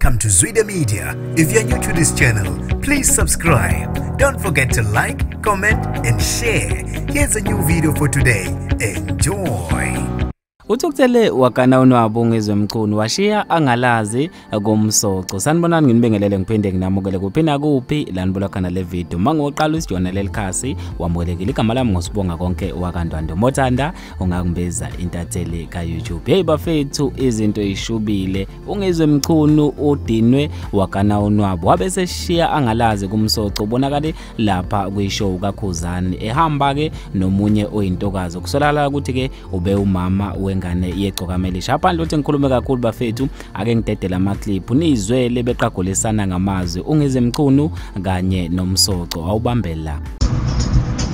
Welcome to Zwide Media. If you're new to this channel, please subscribe. Don't forget to like, comment and share. Here's a new video for today. Enjoy. Uthukuthele wakana unwabo Ngizwe Mchunu washiya angalazi kumsoco. Sanibonani nginibingelele ngiphinde nginamukele kuphi na kuphi la nibola khana le video. Mangoqala usijona leli khasi wamukelekile igama lami ngosibonga konke wakandwando Mothanda ungangibeza intatheli ka YouTube. Hey bafethu izinto ishubile. UNgizwe Mchunu udinwe wakana unwabo wabe seshiya angalazi kumsoco. Ubonakale lapha kwishow kaKhuzani ehamba ke nomunye oyintokazi. Kusolakala ukuthi ke ube umama ngane yegcokamelisha aphandle uthi ngikhulume kakhulu bafethu ake ngidedela ama clip nizwele beqagolesana ngamazwi uNgizwe Mchunu kanye noMsoco awubambela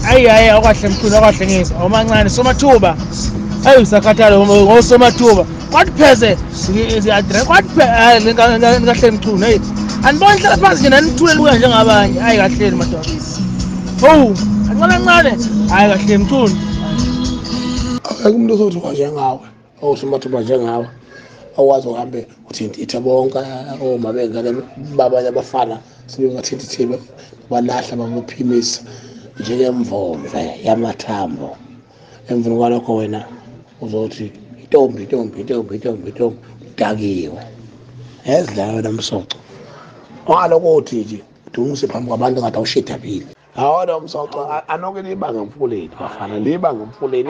hayi akwahle Mchunu akwahle Ngizwe awumancane somathuba usakhathala ngosomathuba kwathi pheze iziadress kwathi ngahle Mchunu hey anibona hlala phansi nje nanithule luka njengabanye hayi kahleli madoda kancane hayi kahle Mchunu umuntu ozothi njengawe awusumathuba njengawe awazi uhambe uthintitha bonke omabengane babanye abafana sebengathintithibe balahla bamuphimisa njengemvomve yamathambo emvuni kwalokho wena uzothi intombi dakiwe ezidlayo namsoco owaloko uthi nje udungise phambi kwabantu ngathi awushida phile awona umsoco anoke libanga emfuleni bafana libanga emfuleni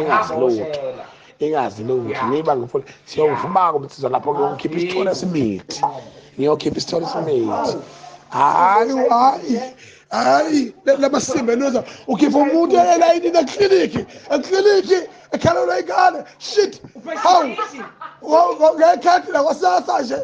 ingazi lutho libanga emfuleni siyovuma kumthizo lapho ngiyokhipha isithole simithi hayi lamasimbe noza ukhipha umuntu elayini ekliniki ekhalelwa igane shit hawu ngekhathi la kwasasa nje